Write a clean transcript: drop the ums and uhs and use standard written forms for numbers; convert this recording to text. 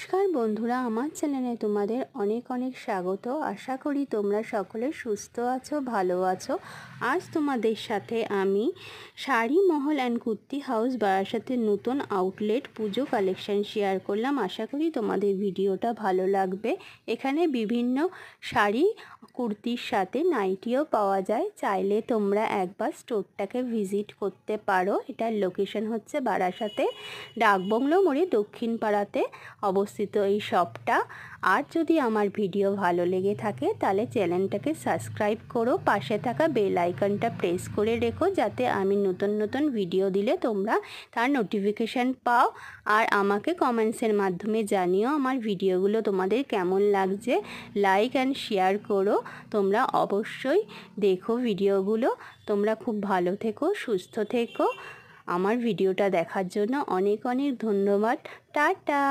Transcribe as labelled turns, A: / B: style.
A: নমস্কার বন্ধুরা, আমার চ্যানেলে তোমাদের অনেক অনেক স্বাগত। আশা করি তোমরা সকলে সুস্থ আছো, ভালো আছো। আজ তোমাদের সাথে আমি শাড়ি মহল অ্যান্ড কুর্তি হাউস বারাসাতের নতুন আউটলেট পুজো কালেকশন শেয়ার করলাম। আশা করি তোমাদের ভিডিওটা ভালো লাগবে। এখানে বিভিন্ন শাড়ি কুর্তির সাথে নাইটিও পাওয়া যায়। চাইলে তোমরা একবার স্টোরটাকে ভিজিট করতে পারো। এটার লোকেশন হচ্ছে বারাসাতে ডাকবাংলো মোড়ে দক্ষিণ পাড়াতে অবস্থিত এই শপটা। আর যদি আমার ভিডিও ভালো লেগে থাকে তাহলে চ্যানেলটাকে সাবস্ক্রাইব করো, পাশে থাকা বেল আইকনটা প্রেস করে রেখো, যাতে আমি নতুন নতুন ভিডিও দিলে তোমরা তার নোটিফিকেশান পাও। আর আমাকে কমেন্টসের মাধ্যমে জানিও আমার ভিডিওগুলো তোমাদের কেমন লাগছে। লাইক অ্যান্ড শেয়ার করো। তোমরা অবশ্যই দেখো ভিডিওগুলো। তোমরা খুব ভালো থেকো, সুস্থ থেকো। আমার ভিডিওটা দেখার জন্য অনেক অনেক ধন্যবাদ। টাটা।